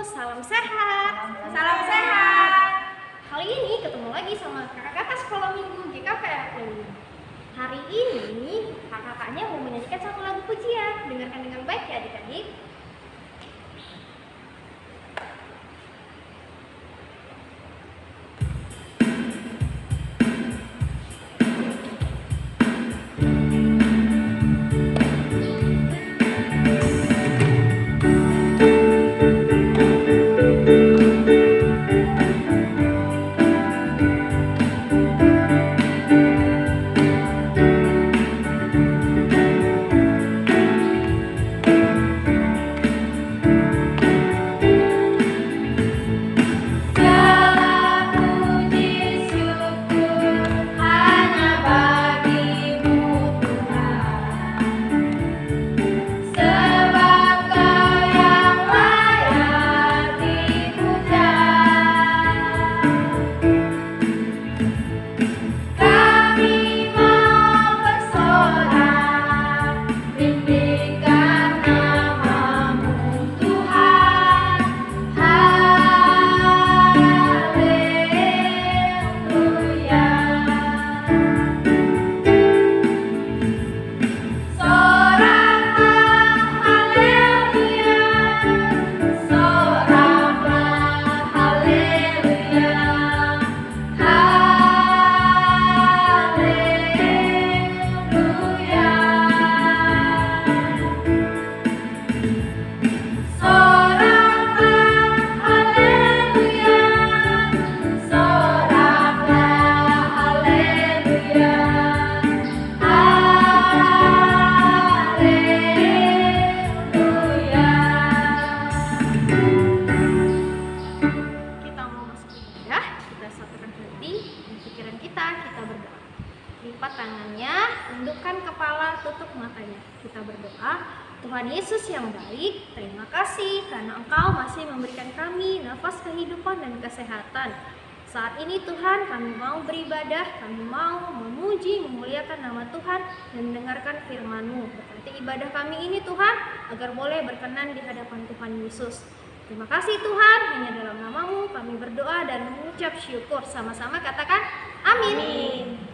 salam sehat. Salam sehat. Kali ini ketemu lagi sama kakak-kakak sekolah minggu GKPFU. Hari ini kakak-kakaknya mau menyanyikan satu lagu pujian. Dengarkan dengan baik ya adik-adik. Lipat tangannya, tundukkan kepala, tutup matanya. Kita berdoa. Tuhan Yesus yang baik, terima kasih karena Engkau masih memberikan kami nafas kehidupan dan kesehatan. Saat ini Tuhan, kami mau beribadah, kami mau memuji, memuliakan nama Tuhan dan mendengarkan firman-Mu. Berkati ibadah kami ini Tuhan, agar boleh berkenan di hadapan Tuhan Yesus. Terima kasih Tuhan, hanya dalam nama-Mu kami berdoa dan mengucap syukur. Sama-sama katakan amin. Amin.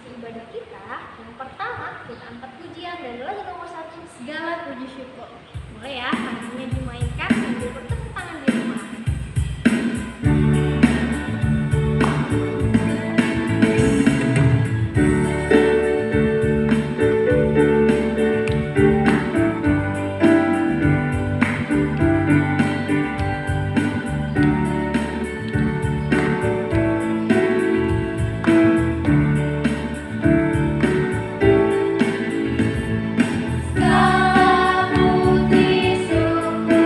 Ibadah kita, yang pertama kita angkat pujian dan lagu nomor 1, segala puji syukur. Mulai ya, lagunya dimainkan sambil bertepuk tangan di rumah. Segala puji syukur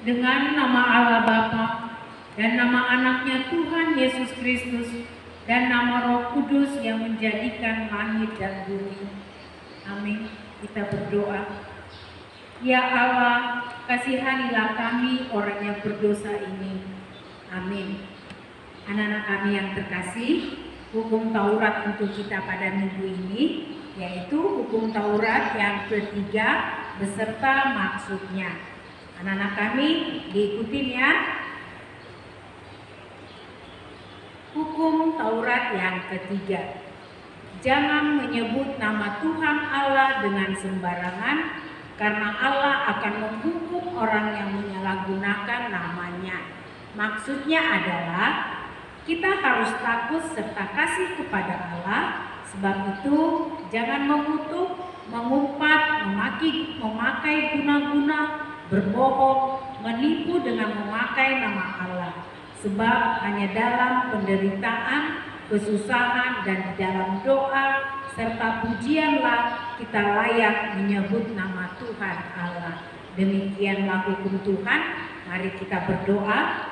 Dengan nama Allah Bapa dan nama anaknya Tuhan Yesus Kristus dan nama Roh Kudus yang menjadikan langit dan bumi. Amin. Kita berdoa. Ya Allah, kasihanilah kami orang yang berdosa ini. Amin. Anak-anak kami yang terkasih, hukum Taurat untuk kita pada minggu ini yaitu hukum Taurat yang ketiga beserta maksudnya. Anak-anak kami diikutin ya. Hukum Taurat yang ketiga. Jangan menyebut nama Tuhan Allah dengan sembarangan, karena Allah akan menghukum orang yang menyalahgunakan namanya. Maksudnya adalah kita harus takut serta kasih kepada Allah. Sebab itu jangan mengutuk, mengumpat, memakai guna-guna, berbohong, menipu dengan memakai nama Allah. Sebab hanya dalam penderitaan, kesusahan, dan di dalam doa serta pujianlah kita layak menyebut nama Tuhan Allah. Demikianlah hukum Tuhan. Mari kita berdoa.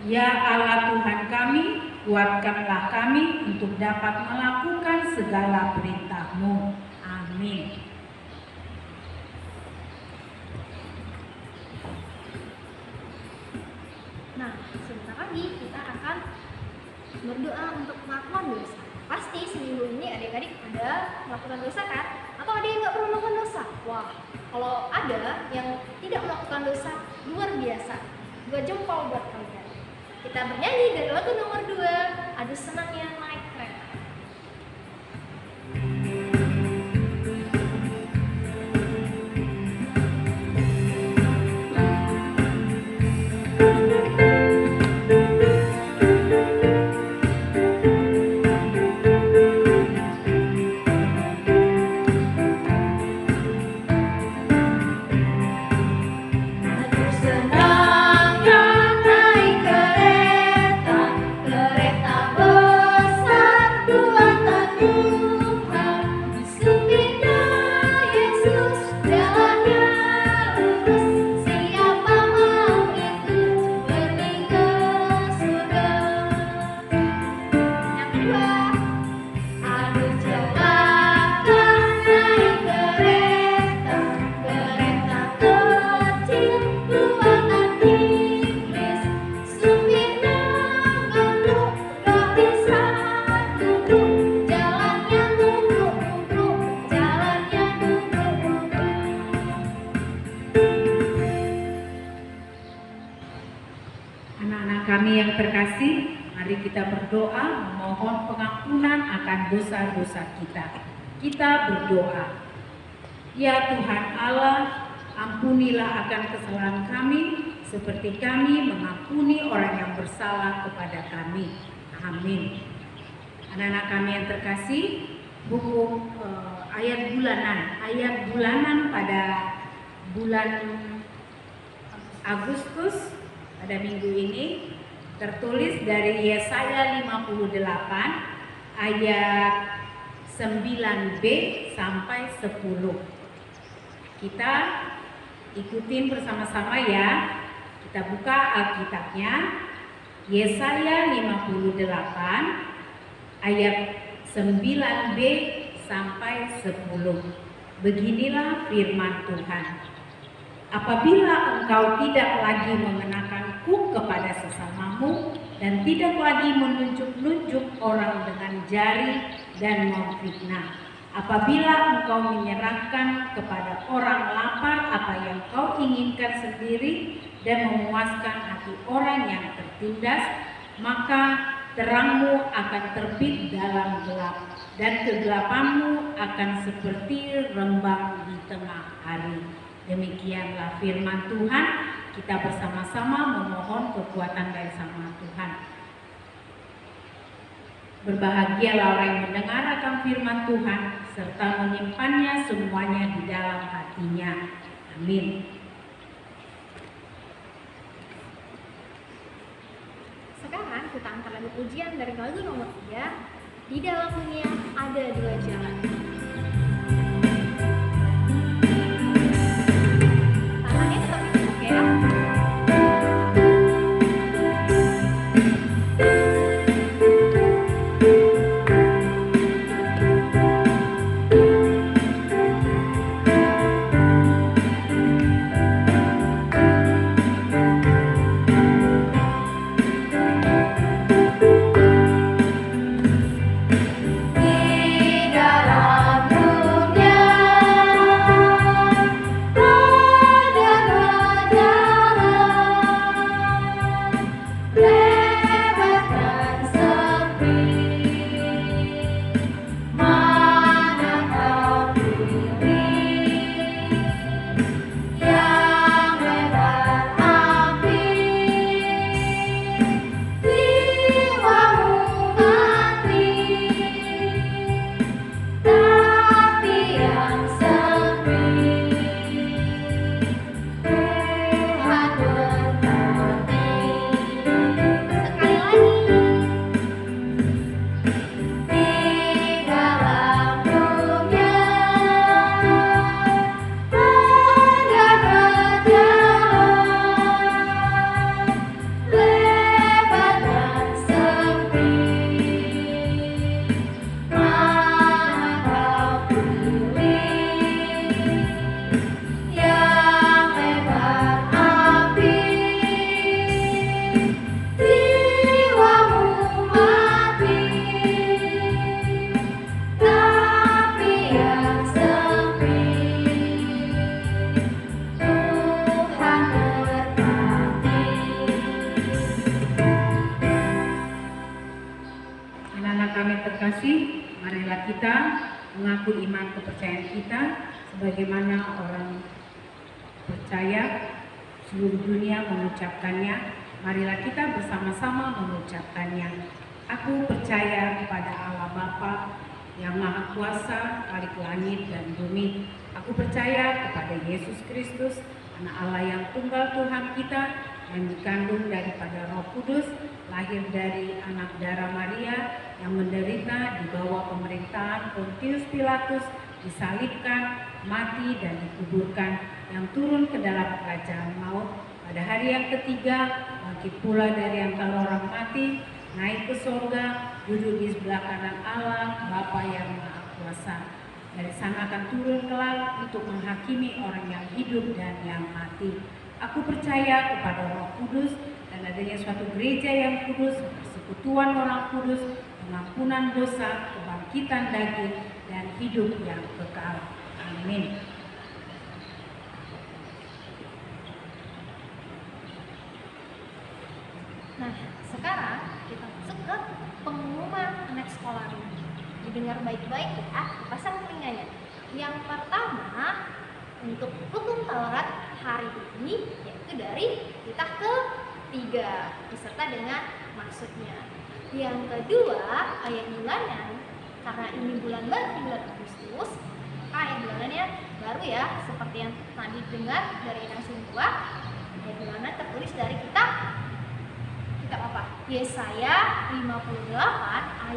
Ya Allah Tuhan kami, kuatkanlah kami untuk dapat melakukan segala perintah-Mu. Amin. Nah, sebentar lagi kita akan berdoa untuk pengakuan dosa. Pasti seminggu ini adik-adik ada melakukan dosa kan? Atau ada yang nggak pernah melakukan dosa? Wah, kalau ada yang tidak melakukan dosa, luar biasa. 2 jempol buat kalian. Kita bernyanyi dari lagu nomor 2, Aduh Senangnya Naik Kereta. Terkasih, mari kita berdoa memohon pengampunan akan dosa-dosa kita. Kita berdoa. Ya Tuhan Allah, ampunilah akan kesalahan kami seperti kami mengampuni orang yang bersalah kepada kami. Amin. Anak-anak kami yang terkasih, hukum ayat bulanan pada bulan Agustus pada minggu ini tertulis dari Yesaya 58 ayat 9b sampai 10. Kita ikutin bersama-sama ya. Kita buka Alkitabnya. Yesaya 58 ayat 9b sampai 10. Beginilah firman Tuhan. Apabila engkau tidak lagi mengenakan kuk kepada sesamamu dan tidak lagi menunjuk-nunjuk orang dengan jari dan memfitnah, apabila engkau menyerahkan kepada orang lapar apa yang kau inginkan sendiri dan memuaskan hati orang yang tertindas, maka terangmu akan terbit dalam gelap dan kegelapanmu akan seperti rembang di tengah hari. Demikianlah firman Tuhan. Kita bersama-sama memohon kekuatan dari Sang Tuhan. Berbahagialah orang yang mendengar akan firman Tuhan serta menyimpannya semuanya di dalam hatinya. Amin. Sekarang kita angkat lagu pujian dari lagu nomor 3. Di dalam dunia ada 2 jalan. Tangannya tetap dibuka ya. mengaku iman kepercayaan kita sebagaimana orang percaya seluruh dunia mengucapkannya. Marilah kita bersama-sama mengucapkannya. Aku percaya kepada Allah Bapa yang Maha Kuasa, Khalik langit dan bumi. Aku percaya kepada Yesus Kristus, Anak Allah yang tunggal Tuhan kita, yang dikandung daripada Roh Kudus, lahir dari anak darah Maria, yang menderita di bawah pemerintahan Pontius Pilatus, disalibkan, mati dan dikuburkan, yang turun ke dalam kerajaan maut, pada hari yang ketiga bangkit pula dari antara orang mati, naik ke sorga, duduk di sebelah kanan Allah Bapa yang Maha Kuasa. Dari sana akan turun kelak untuk menghakimi orang yang hidup dan yang mati. Aku percaya kepada Roh Kudus dan adanya suatu gereja yang kudus, persekutuan orang kudus, pengampunan dosa, kebangkitan daging, dan hidup yang kekal. Amin. Nah, sekarang kita masuk ke pengumuman anak sekolah ini. Didengar baik-baik ya, pasang telinganya. Yang pertama, untuk hukum Taurat hari ini yaitu dari titah ke-3 beserta dengan maksudnya. Yang kedua, ayat bulanan, karena ini bulan baru, bulan Agustus, maka ayat bulanannya baru ya, seperti yang tadi dengar dari Inang Sungguh. Ayat bulanan tertulis dari kitab apa? Yesaya 58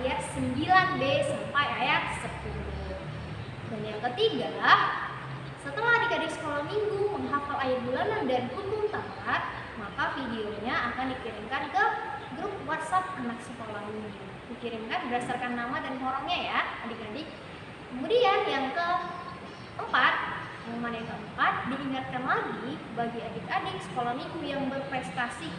ayat 9b sampai ayat 10. Dan yang ketiga, setelah adik-adik sekolah minggu menghafal ayat bulanan dan hukum Taurat, maka videonya akan dikirimkan ke grup WhatsApp anak sekolah minggu. Dikirimkan berdasarkan nama dan horongnya ya, adik-adik. Kemudian yang keempat, pengumuman yang keempat, diingatkan lagi bagi adik-adik sekolah minggu yang berprestasi,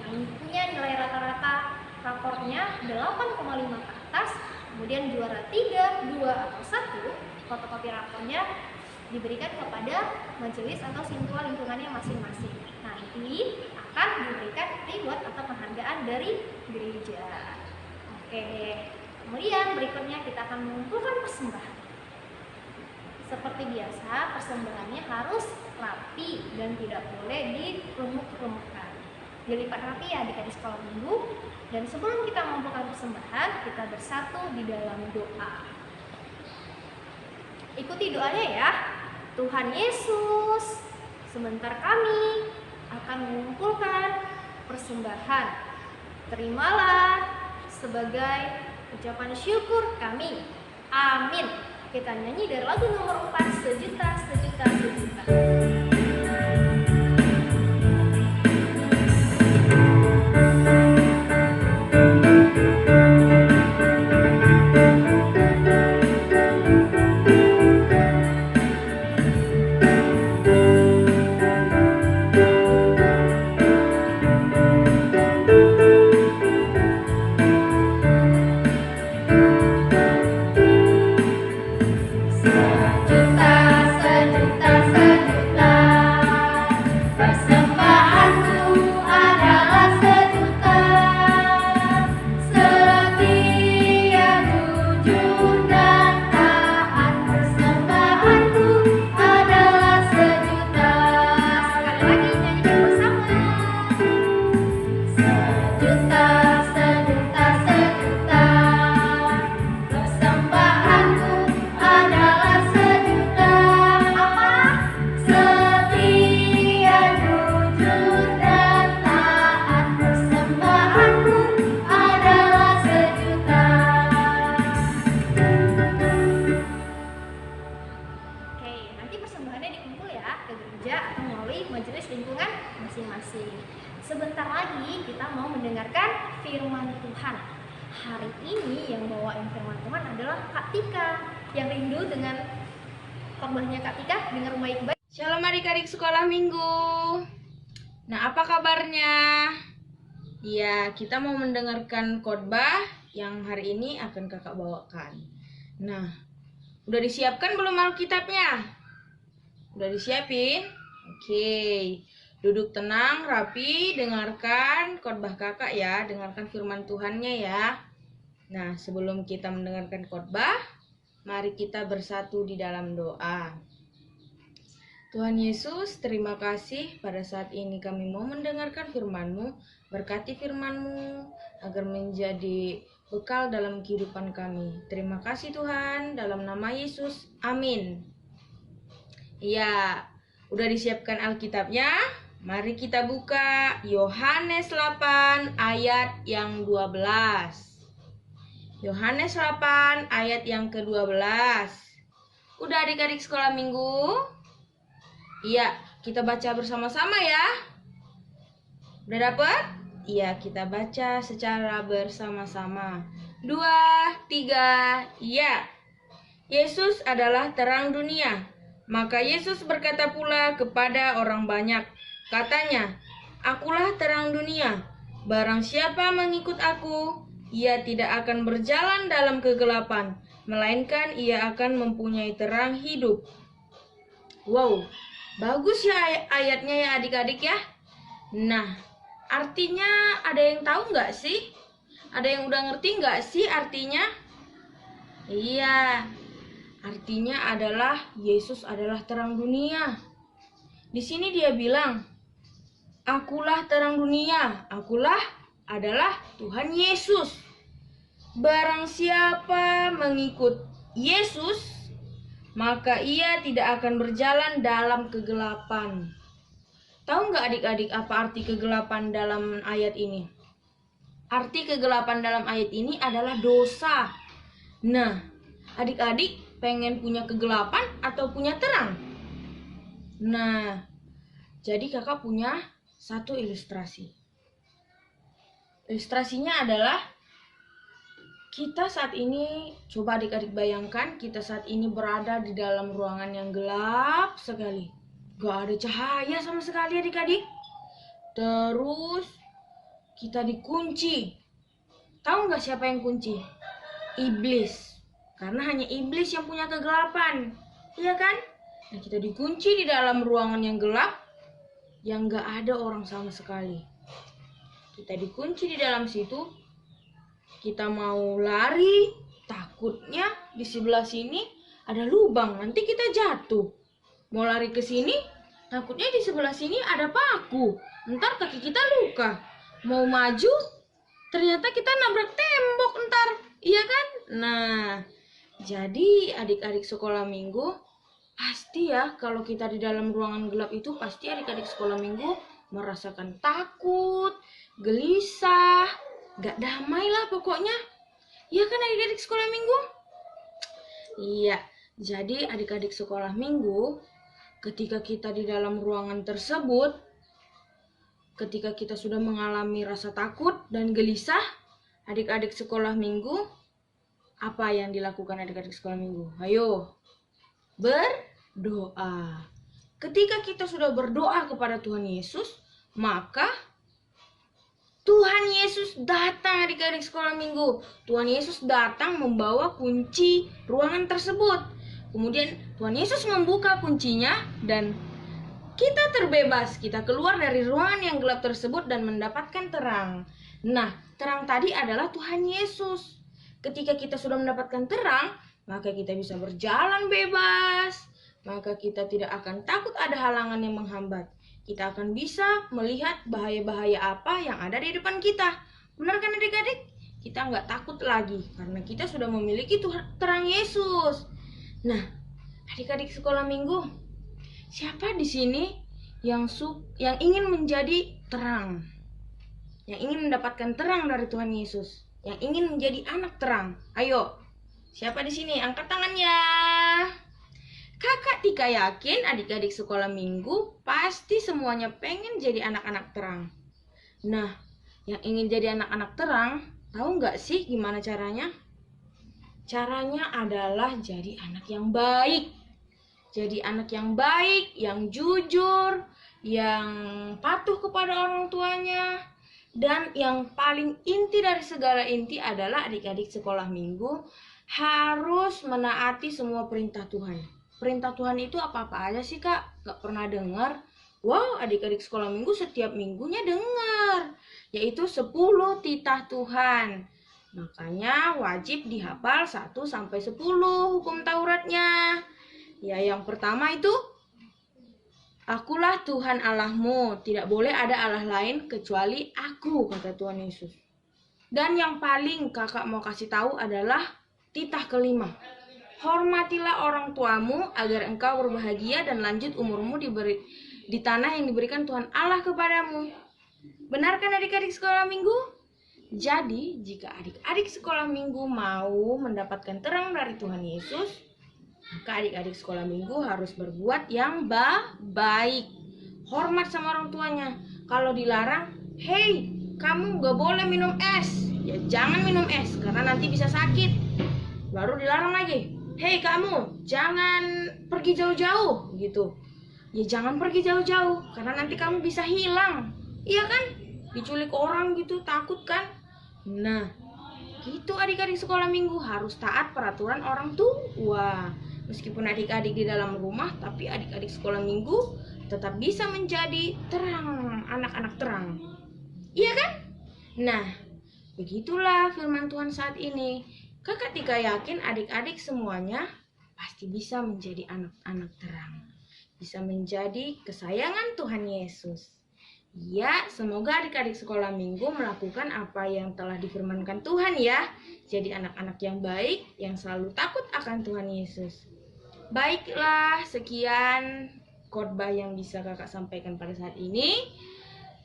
yang punya nilai rata-rata raportnya 8,5 ke atas, kemudian juara 3, 2, atau 1, fotokopi rapornya diberikan kepada majelis atau sintua lingkungannya masing-masing. Nanti akan diberikan reward atau penghargaan dari gereja. Oke, kemudian berikutnya kita akan mengumpulkan persembahan. Seperti biasa, persembahannya harus rapi dan tidak boleh diremuk-remukkan. Dilipat rapi ya adik-adik sekolah minggu. Dan sebelum kita mengumpulkan persembahan, kita bersatu di dalam doa. Ikuti doanya ya. Tuhan Yesus, sebentar kami akan mengumpulkan persembahan. Terimalah sebagai ucapan syukur kami. Amin. Kita nyanyi dari lagu nomor 4, sejuta, sejuta, sejuta. Sebentar lagi kita mau mendengarkan firman Tuhan. Hari ini yang bawain firman Tuhan adalah Kak Tika. Yang rindu dengan khotbahnya Kak Tika, dengar baik-baik. Shalom adik-adik sekolah minggu. Nah, apa kabarnya? Ya, kita mau mendengarkan khotbah yang hari ini akan kakak bawakan. Nah, udah disiapkan belum Alkitabnya? Udah disiapin? Oke. Duduk tenang, rapi, dengarkan khotbah kakak ya, dengarkan firman Tuhannya ya. Nah, sebelum kita mendengarkan khotbah, Mari kita bersatu di dalam doa. Tuhan Yesus, terima kasih pada saat ini kami mau mendengarkan firman-Mu. Berkati firman-Mu agar menjadi bekal dalam kehidupan kami. Terima kasih Tuhan, dalam nama Yesus. Amin. Ya, udah disiapkan Alkitabnya? Mari kita buka Yohanes 8 ayat yang 12. Yohanes 8 ayat yang ke-12. Udah adik-adik sekolah minggu? Iya, kita baca bersama-sama ya. Udah dapet? Iya, kita baca secara bersama-sama. 2, 3, iya. Yesus adalah terang dunia. Maka Yesus berkata pula kepada orang banyak. Katanya, "Akulah terang dunia. Barang siapa mengikut aku, ia tidak akan berjalan dalam kegelapan, melainkan ia akan mempunyai terang hidup." Wow, bagus ya ayatnya ya adik-adik ya. Nah, artinya ada yang tahu nggak sih? Ada yang udah ngerti nggak sih artinya? Iya, artinya adalah Yesus adalah terang dunia. Di sini dia bilang, "Akulah terang dunia, akulah adalah Tuhan Yesus. Barang siapa mengikut Yesus, maka ia tidak akan berjalan dalam kegelapan." Tahu nggak adik-adik apa arti kegelapan dalam ayat ini? Arti kegelapan dalam ayat ini adalah dosa. Nah, adik-adik pengen punya kegelapan atau punya terang? Nah, jadi kakak punya satu ilustrasi. Ilustrasinya adalah kita saat ini, coba adik-adik bayangkan, kita saat ini berada di dalam ruangan yang gelap sekali. Gak ada cahaya sama sekali adik-adik. Terus kita dikunci. Tahu nggak siapa yang kunci? Iblis. Karena hanya iblis yang punya kegelapan. Iya kan? Nah, kita dikunci di dalam ruangan yang gelap, yang gak ada orang sama sekali. Kita dikunci di dalam situ. Kita mau lari, takutnya di sebelah sini ada lubang, nanti kita jatuh. Mau lari ke sini, takutnya di sebelah sini ada paku, ntar kaki kita luka. Mau maju, ternyata kita nabrak tembok ntar, iya kan? Nah, jadi adik-adik sekolah minggu, pasti ya kalau kita di dalam ruangan gelap itu pasti adik-adik sekolah minggu merasakan takut, gelisah, gak damai lah pokoknya. Iya kan adik-adik sekolah minggu? Iya, jadi adik-adik sekolah minggu, ketika kita di dalam ruangan tersebut, ketika kita sudah mengalami rasa takut dan gelisah, adik-adik sekolah minggu, apa yang dilakukan adik-adik sekolah minggu? Ayo, berdoa. Ketika kita sudah berdoa kepada Tuhan Yesus, maka Tuhan Yesus datang adik-adik sekolah minggu. Tuhan Yesus datang membawa kunci ruangan tersebut. Kemudian Tuhan Yesus membuka kuncinya dan kita terbebas. Kita keluar dari ruangan yang gelap tersebut dan mendapatkan terang. Nah, terang tadi adalah Tuhan Yesus. Ketika kita sudah mendapatkan terang, maka kita bisa berjalan bebas. Maka kita tidak akan takut ada halangan yang menghambat. Kita akan bisa melihat bahaya-bahaya apa yang ada di depan kita. Benar kan adik-adik? Kita nggak takut lagi karena kita sudah memiliki terang Yesus. Nah, adik-adik sekolah minggu, siapa di sini yang ingin menjadi terang? Yang ingin mendapatkan terang dari Tuhan Yesus? Yang ingin menjadi anak terang? Ayo, siapa di sini? Angkat tangannya. Kakak Tika yakin adik-adik sekolah minggu pasti semuanya pengen jadi anak-anak terang. Nah, yang ingin jadi anak-anak terang, tahu nggak sih gimana caranya? Caranya adalah jadi anak yang baik. Jadi anak yang baik, yang jujur, yang patuh kepada orang tuanya. Dan yang paling inti dari segala inti adalah adik-adik sekolah minggu harus menaati semua perintah Tuhan. Perintah Tuhan itu apa-apa aja sih kak? Gak pernah dengar? Wow, adik-adik sekolah minggu setiap minggunya dengar. Yaitu 10 titah Tuhan. Makanya wajib dihafal 1-10 hukum Tauratnya. Ya, yang pertama itu, Akulah Tuhan Allahmu, tidak boleh ada Allah lain kecuali Aku, kata Tuhan Yesus. Dan yang paling kakak mau kasih tahu adalah titah kelima. Hormatilah orang tuamu agar engkau berbahagia dan lanjut umurmu di tanah yang diberikan Tuhan Allah kepadamu. Benar kan adik-adik sekolah minggu? Jadi, jika adik-adik sekolah minggu mau mendapatkan terang dari Tuhan Yesus, maka adik-adik sekolah minggu harus berbuat yang baik. Hormat sama orang tuanya. Kalau dilarang, "Hei, kamu gak boleh minum es." Ya jangan minum es, karena nanti bisa sakit. Baru dilarang lagi, "Hei kamu, jangan pergi jauh-jauh." Gitu. Ya jangan pergi jauh-jauh, karena nanti kamu bisa hilang. Iya kan? Diculik orang gitu, takut kan? Nah, gitu adik-adik sekolah minggu harus taat peraturan orang tua. Meskipun adik-adik di dalam rumah, tapi adik-adik sekolah minggu tetap bisa menjadi terang, anak-anak terang. Iya kan? Nah, begitulah firman Tuhan saat ini. Kakak Tika yakin adik-adik semuanya pasti bisa menjadi anak-anak terang. Bisa menjadi kesayangan Tuhan Yesus. Ya, semoga adik-adik sekolah minggu melakukan apa yang telah difirmankan Tuhan ya. Jadi anak-anak yang baik, yang selalu takut akan Tuhan Yesus. Baiklah, sekian khotbah yang bisa kakak sampaikan pada saat ini.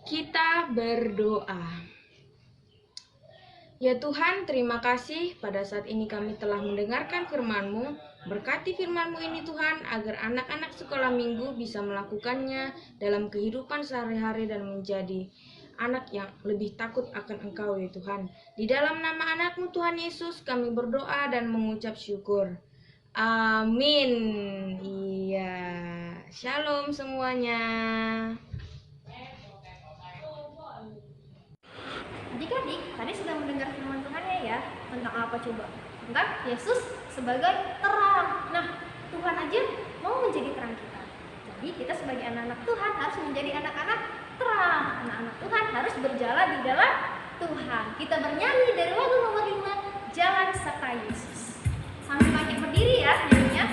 Kita berdoa. Ya Tuhan, terima kasih pada saat ini kami telah mendengarkan firman-Mu. Berkati firman-Mu ini Tuhan, agar anak-anak sekolah minggu bisa melakukannya dalam kehidupan sehari-hari dan menjadi anak yang lebih takut akan Engkau ya Tuhan. Di dalam nama anak-Mu Tuhan Yesus kami berdoa dan mengucap syukur. Amin. Iya. Shalom semuanya. Adik-adik, tadi sudah mendengar firman Tuhan ya, tentang apa coba? Tentang Yesus sebagai terang. Nah, Tuhan aja mau menjadi terang kita. Jadi kita sebagai anak-anak Tuhan harus menjadi anak-anak terang. Anak-anak Tuhan harus berjalan di dalam Tuhan. Kita bernyanyi dari lagu nomor 5, Jalan Serta Yesus. Sambil banyak berdiri ya nyanyinya.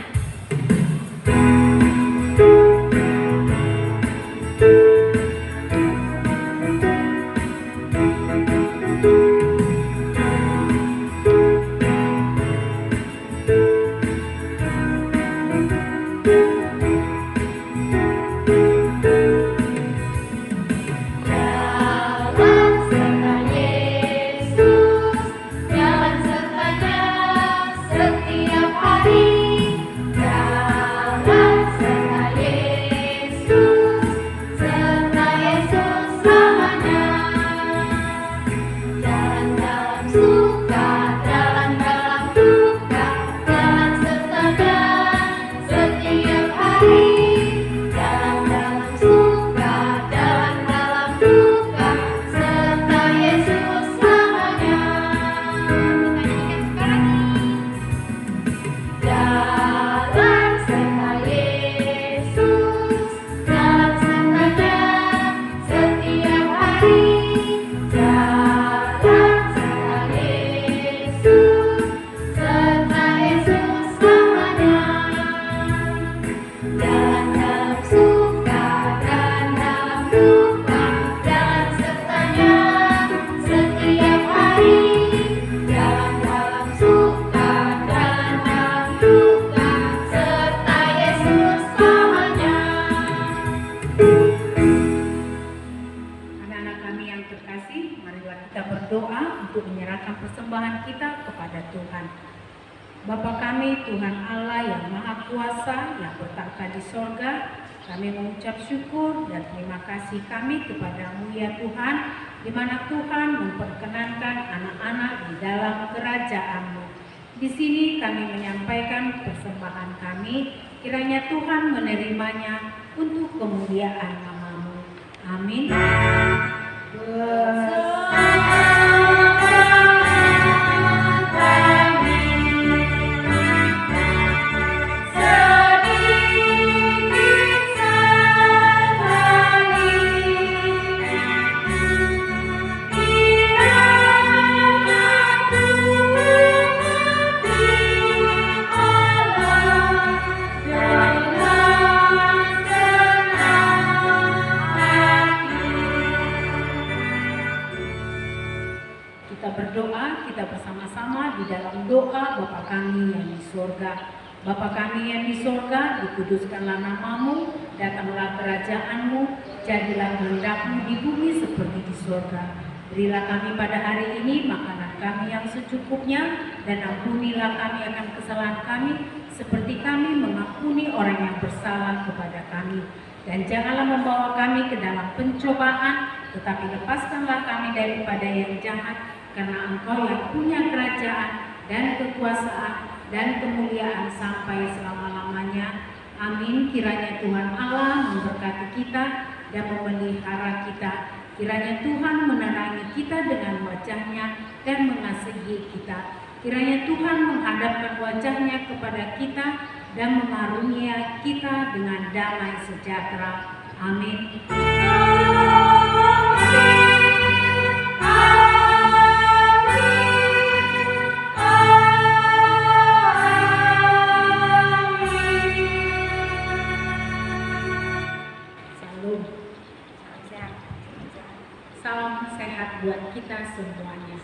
Bapa kami, Tuhan Allah yang Maha Kuasa, yang bertahta di sorga, kami mengucap syukur dan terima kasih kami kepada-Mu ya Tuhan, di mana Tuhan memperkenankan anak-anak di dalam kerajaan-Mu. Di sini kami menyampaikan persembahan kami, kiranya Tuhan menerimanya untuk kemuliaan nama-Mu. Amin. Ku Bapa kami yang di surga. Bapa kami yang di surga, dikuduskanlah namamu, datanglah kerajaanmu, jadilah kehendak-Mu di bumi seperti di surga. Berilah kami pada hari ini makanan kami yang secukupnya, dan ampunilah kami akan kesalahan kami, seperti kami mengampuni orang yang bersalah kepada kami. Dan janganlah membawa kami ke dalam pencobaan, tetapi lepaskanlah kami daripada yang jahat, karena Engkau yang punya kerajaan dan kekuasaan dan kemuliaan sampai selama-lamanya. Amin. Kiranya Tuhan Allah memberkati kita dan memelihara kita. Kiranya Tuhan menerangi kita dengan wajah-Nya dan mengasihi kita. Kiranya Tuhan menghadapkan wajah-Nya kepada kita dan mengarunia kita dengan damai sejahtera. Amin. Salam. Salam sehat buat kita semuanya.